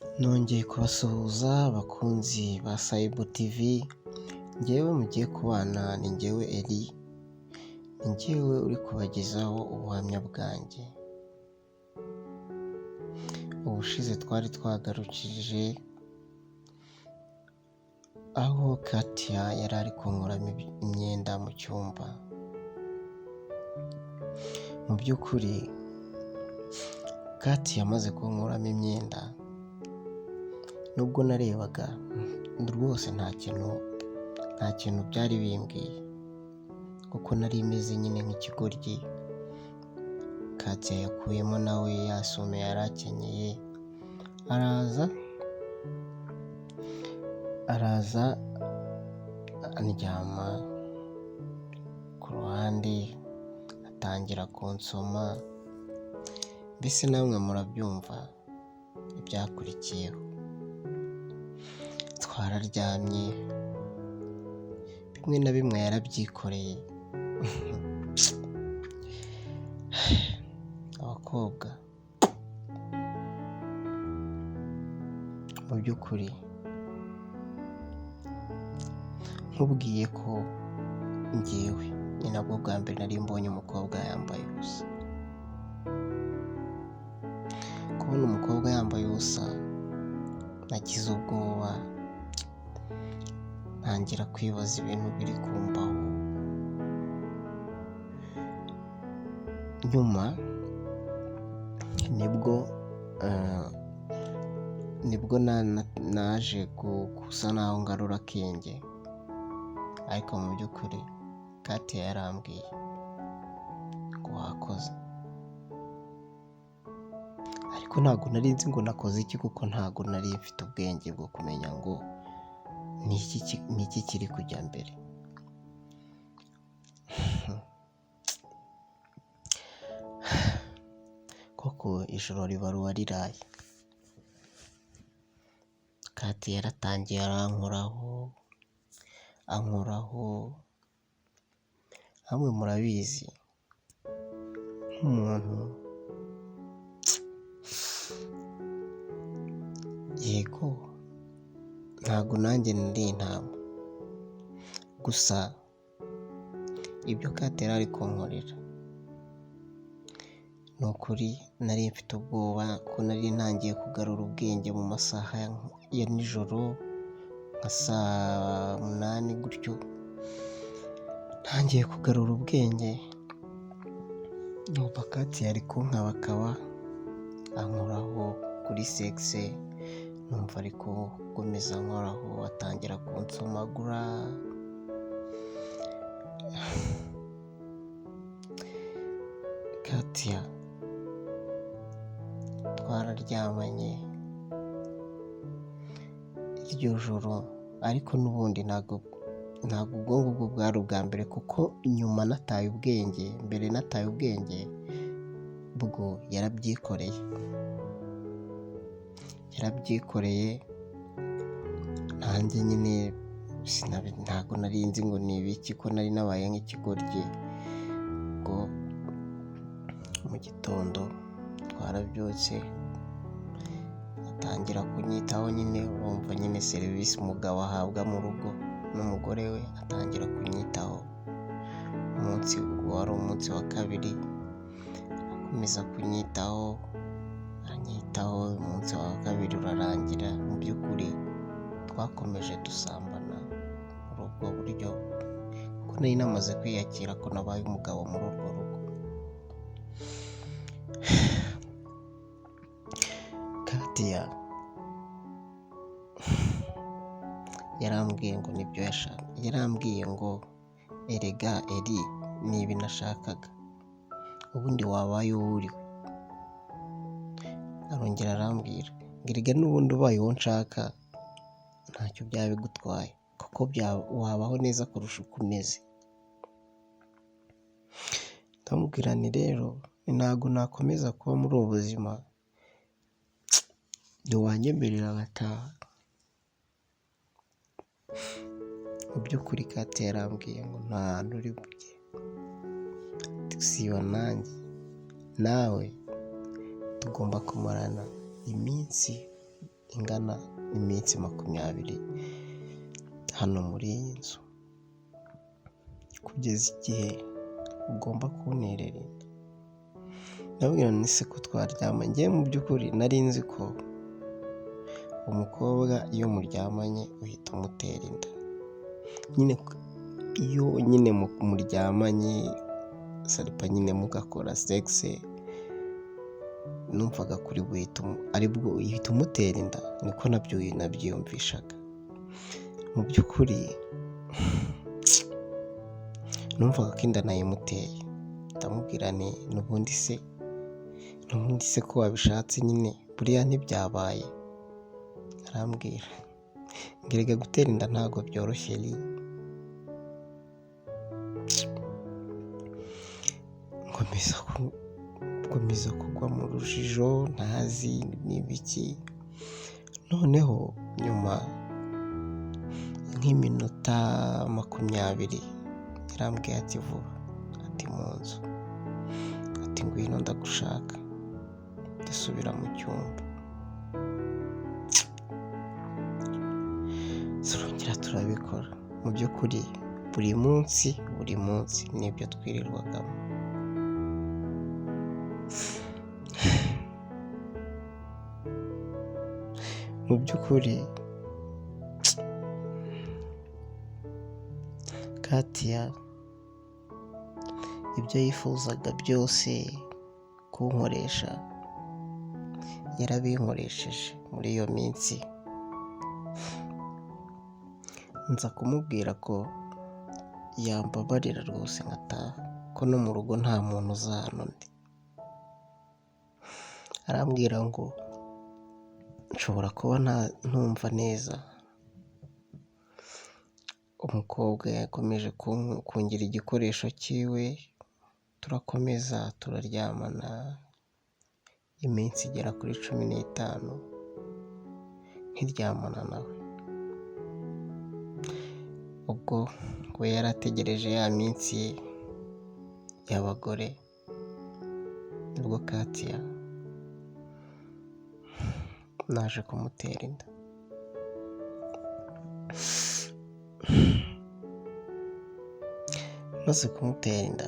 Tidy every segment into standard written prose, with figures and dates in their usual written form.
Nongeye kubasuhuza abakunzi ba Saibu TV, njyewe mugiye kubana ni njyewe Eli, ni njyewe uri kubagezaho ubuhamya bwanjye. Ubushize twari twagarukije aho Katia yari ari kunkuramo imyenda mu cyumba. Mu by'ukuri Katia yamaze kunkuramo imyenda, nubwo narebaga rwose nta kintu byari bimbwiye, kuko nari imeze nyine nk'ikigoryi. Katia yakuyemo nawe ya sume yari akenyeye, araza andyama ku ruhande, atangira kunsoma. Mbese namwe murabyumva ibyakurikiyeho. Twararyamye, bimwe na bimwe yarabyikoreye. Abakobwa mu by'ukuri nkubwiye ko njyewe ni nabwo bwa mbere nari mbonye umukobwa yambaye ubusa. Kubona umukobwa yambaye ubusa nagize ubwoba, ntangira kwibaza ibintu biri kumbaho. Nyuma nibwo naje gusa naho ngarura akenge, ariko mu by'ukuri Katia yarambwiye ngo wakoze, ariko ntabwo nari nzi ngo nakoze iki, kuko ntabwo nari mfite ubwenge bwo kumenya ngo ni iki kiri kujya mbere. Koko ijoro riba riraye. Katia yaratangiye ankoraho. Hamwe murabizi nk'umuntu, yego ntabwo nanjye nari intama, gusa ibyo Katia yari ari kunkorera ni ukuri nari mfite ubwoba, ko nari ntangiye kugarura ubwenge mu masaha ya nijoro nka 8 gutyo. Ntangiye kugarura ubwenge, numva Katia ari kunkabakaba ankoraho kuri sexe, numva ari gukomeza ankoraho, atangira kunsomagura. Katia twararyamanye iryo joro, ariko n'ubundi ntabwo ubwo ngubwo bwari ubwa mbere, kuko nyuma nataye ubwenge. Mbere nataye ubwenge bwo yarabyikoreye nanjye nyine ntabwo nari nzi ngo ni ibiki, ko nari nabaye nk'ikigoryi. Ubwo mu gitondo twarabyutse, atangira kunyitaho nyine. Urumva nyine serivisi umugabo ahabwa mu rugo n'umugore we, atangira kunyitaho. Wari umunsi wa kabiri, akomeza kunyitaho, umunsi wa kabiri urarangira. Mu by'ukuri twakomeje dusambana muri ubwo buryo, ko nari namaze kwiyakira ko nabaye umugabo muri urwo rugo. Katia yarambwiye ngo nibyo yashaka, yarambwiye ngo erega Eli, ni ibi nashakaga, ubundi wabaye uwo uriwe. Arongera arambwira ngo erega n'ubundi ubaye uwo nshaka ntacyo byaba bigutwaye, kuko wabaho neza kurusha uko umeze. Ndamubwira nti rero ntabwo nakomeza kuba muri ubu buzima, ntiwanyemerera agataha. Mu by'ukuri Katia yarambwiye ngo nta hantu uri bujye, siba nanjye nawe tugomba kumarana iminsi ingana n'iminsi 20 hano muri iyi nzu, kugeza igihe ugomba kunterera inda. Ndabwira nti se ko twaryama, njye mu by'ukuri nari nzi ko umukobwa iyo muryamanye uhita umutera inda, nyine iyo nyine muryamanye saripa nyine mugakora sexe, numvaga kuri aribwo uhita umutera inda, niko nabyiyumvishaga. Mu by'ukuri numvaga ko inda nayimuteye, ndamubwira nti n'ubundi se ko wabishatse nyine buriya ntibyabaye. Arambwira ngerega gutera inda ntabwo byoroshye nkomeza kugwa mu rujijo ntazi n'ibiki. Noneho nyuma nk'iminota 20 yarambwiye ati vuba, ati mu nzu, ati ngwino ndagushaka. Ndasubira mu cyumba, turongera turabikora. Mu by'ukuri buri munsi nibyo twirirwagamo. Mu by'ukuri Katia ibyo yifuzaga byose kunkoresha yarabinkoresheje muri iyo minsi. Nza kumubwira ko yambabarira rwose nkataha, ko no mu rugo nta muntu uza hano ndi. Arambwira ngo nshobora kuba ntumva neza. Umukobwa yakomeje kungira igikoresho cyiwe, turakomeza turaryamana iminsi igera kuri 15 nkiryamana nawe. Ubwo we yarategereje ya minsi y'abagore, nibwo Katia naje kumutera inda. Maze kumutera inda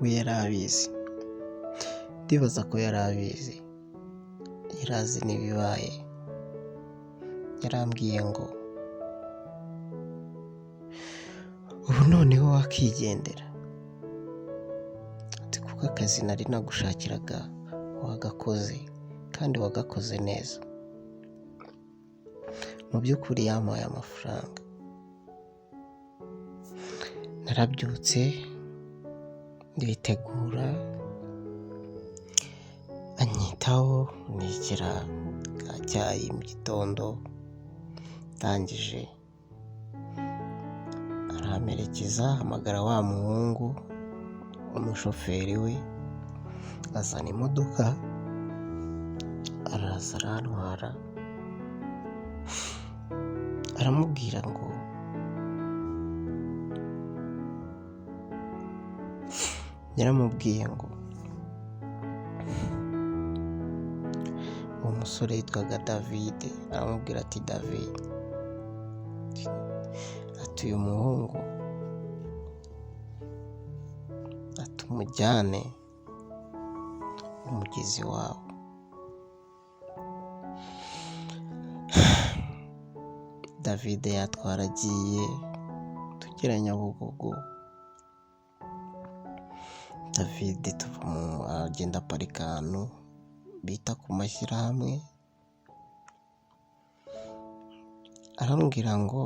we yari abizi, ndibaza ko yari abizi, yari azi n'ibibaye. Yarambwiye ngo ubu noneho wakigendera, ati kuko akazi nari nagushakiraga wagakoze kandi wagakoze neza. Mu by'ukuri yampaye amafaranga, narabyutse nditegura, anyitaho, nikira cyayi mu gitondo. Ndangije aramerekeza, hamagara wa muhungu umushoferi we, azana imodoka araza arantwara. Aramubwira ngo yaramubwiye ngo uwo musore yitwaga David. Aramubwira ati David, ati uyu muhungu atumujyane umugezi wawe. David yatwara agiye, tugera Nyabugogo. David agenda aparika ahantu bita ku mashyirahamwe. Arambwira ngo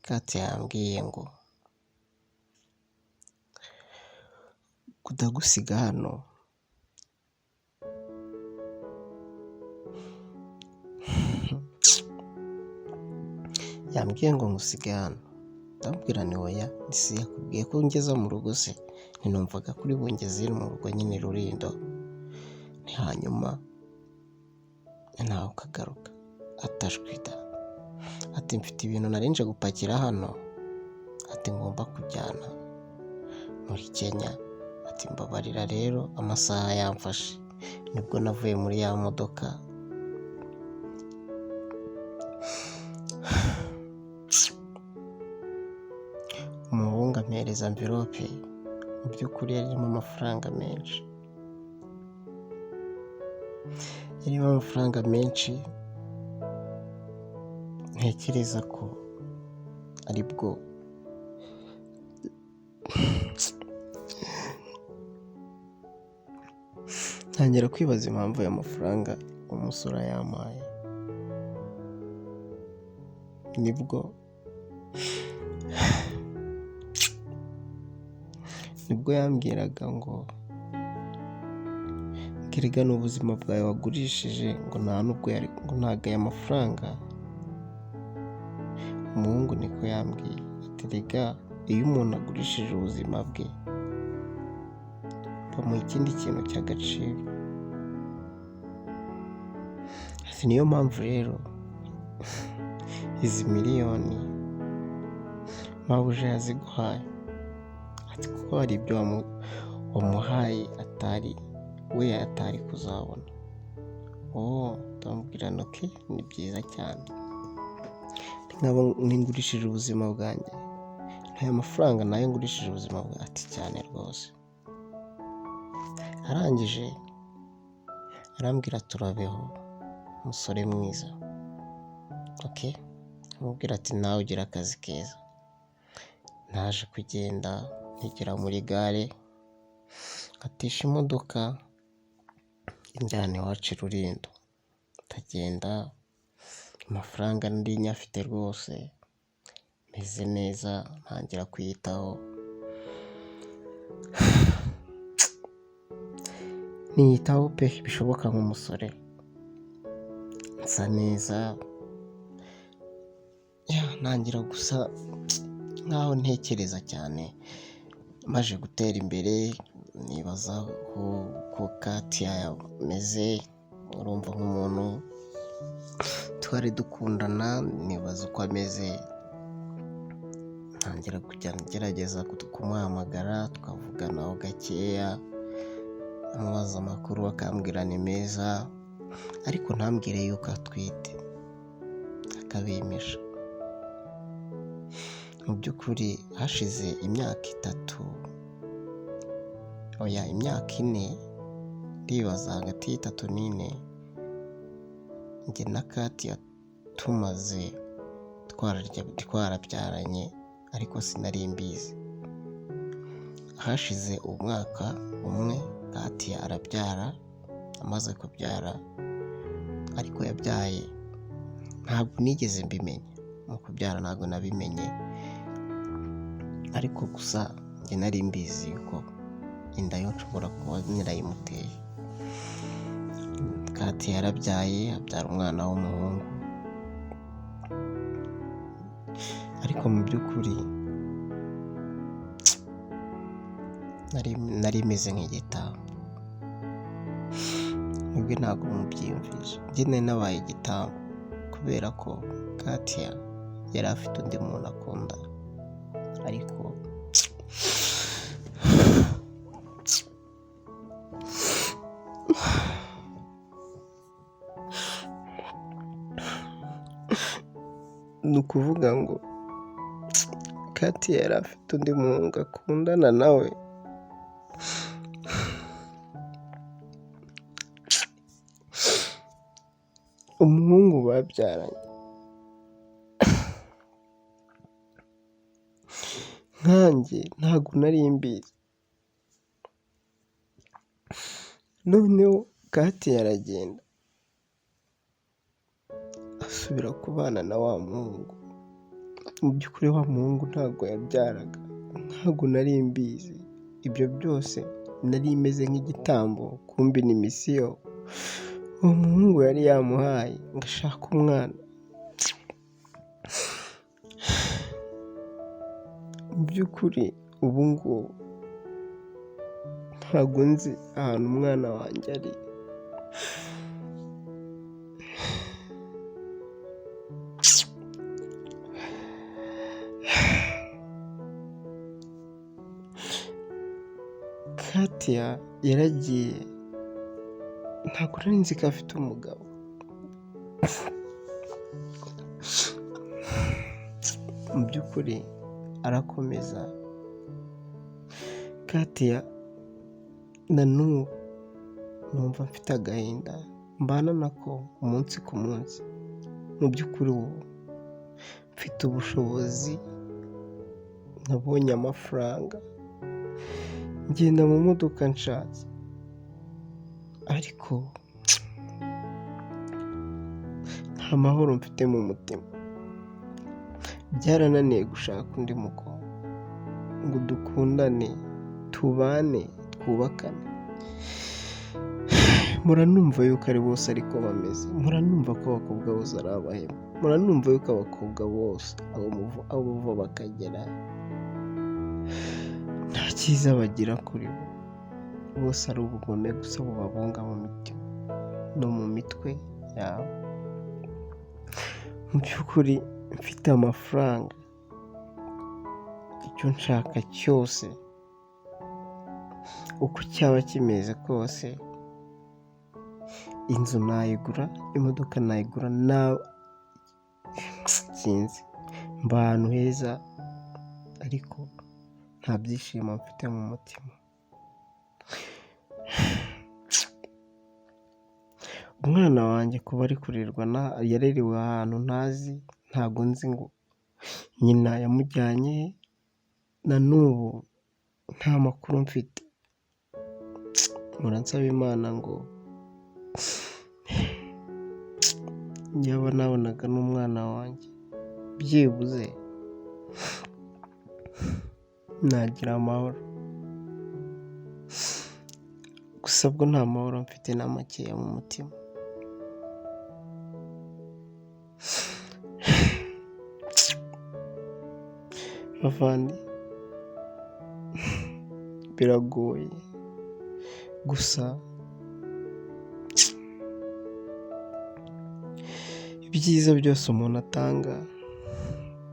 Katia yambwiye ngo kudagusiga hano yambwiye ngo ngusige hano. Ndamubwira ni oya, isi yakubwiye ko ngeza mu rugo se? Ntinumvaga kuri bungeze mu rugo nyine Rulindo, ni hanyuma nawe ukagaruka. Atashwida, ati mfite ibintu narinje gupakira hano, ati ngomba kujyana muri Kenya, ati mbabarira rero amasaha yamfashe. Nibwo navuye muri ya modoka umuhungu ampereza amvirope, mu by'ukuri yarimo amafaranga menshi, ntekereza ko aribwo ntangira kwibaza impamvu aya mafaranga umusore yampaye. nibwo yambwiraga ngo erega ni ubuzima bwawe wagurishije, ngo ntabwo aya mafaranga. Umuhungu niko yambwiye ati erega iyo umuntu agurishije ubuzima bwe bamuha ikindi kintu cy'agaciro. Niyo mpamvu rero izi miliyoni mabuja yaziguhaye, ati kuko hari ibyo wamuhaye atari kuzabona. ndamubwira nti ni byiza cyane, nkaba ngurishije ubuzima bwanjye, aya mafaranga nayo ngurishije ubuzima bwanjye. Ati cyane rwose. arangije arambwira turabeho umusore mwiza. amubwira ati nawe ugira akazi keza. Naje kugenda nigera muri gare, nkatisha imodoka injyana iwacu i Rulindo, ndagenda amafaranga ndi nyafite rwose, meze neza, ntangira kwiyitaho, niyitaho pe bishoboka nk'umusore, nsa neza, ntangira gusa nkaho ntekereza cyane. Maze gutera imbere nibaza ko Katia yameze, urumva nk'umuntu twari dukundana, nibaza uko ameze, ntangira kujya ngerageza kumuhamagara tukavuganaho gakeya, amubaza amakuru akambwira ni meza, ariko ntambwire yuko atwite, akabimisha. Mu by'ukuri hashize imyaka 4, ndibaza hagati y'3 n'4, njye na Katia tumaze twarabyaranye, ariko sinari mbizi. Hashize umwaka umwe Katia arabyara, amaze kubyara, ariko yabyaye ntabwo nigeze mbimenya, mu kubyara ntabwo nabimenye, ariko gusa njye nari mbizi ko inda yo nshobora kuba nyirayimuteye. Katia yarabyaye, abyara umwana w'umuhungu, ariko mu by'ukuri nari meze nk'igitambo. Mwebwe ntabwo mubyiyumvisha, njye nari nabaye igitambo, kubera ko Katia yari afite undi muntu akunda, ariko ni ukuvuga ngo Katia yari afite undi muhungu akundana nawe, umuhungu babyaranye. Nkanjye ntabwo nari mbizi. Noneho Katia aragenda asubira kubana na wa muhungu. Mu by'ukuri wa muhungu ntabwo yabyaraga, ntabwo nari mbizi. Ibyo byose nari meze nk'igitambo, kumbi ni misiyo uwo muhungu yari yamuhaye ngo ashake umwana. Mu by'ukuri ubu ngubu ntabwo nzi ahantu umwana wanjye ari. Katia yaragiye, ntabwo nari nzi ko afite umugabo. Mu by'ukuri arakomeza. Katia na n'ubu numva mfite agahinda mbana nako umunsi ku munsi. Mu by'ukuri ubu mfite ubushobozi, nabonye amafaranga, ngenda mu modoka nshatse, ariko nta mahoro mfite mu mutima. Byarananiye gushaka undi mukobwa ngo dukundane, tubane, twubakane. Muranumva yuko ari bose ariko bameze, muranumva ko abakobwa bose ari abahemu, muranumva yuko abakobwa bose aho bava bakagera nta cyiza bagira kuri bo, bose ari ubugome gusa bubabunga mu mitima no mu mitwe yabo. Mu by'ukuri mfite amafaranga, icyo nshaka cyose uko cyaba kimeze kose, inzu nayigura, imodoka nayigura, sinzi, mba ahantu heza ariko nta byishimo mfite mu mutima. Umwana wanjye kuba ari kurerwa yarerewe ahantu ntazi, ntabwo nzi ngo nyina yamujyanye, na n'ubu nta makuru mfite. Muransaba Imana ngo yaba nabonaga n'umwana wanjye byibuze nagira amahoro, gusa bwo nta mahoro mfite na makeya mu mutima. Bavandi, biragoye, gusa ibyiza byose umuntu atanga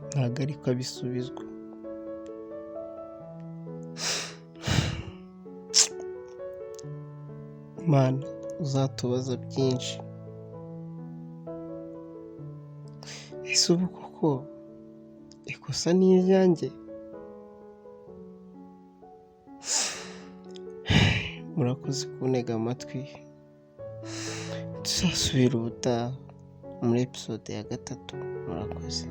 ntabwo ariko abisubizwa. Mana, uzatubaza byinshi. Ese ubu koko ikosa ni iryanjye? Murakoze kuntega amatwi, tuzasubira ubutaha muri episode ya 3. Murakoze.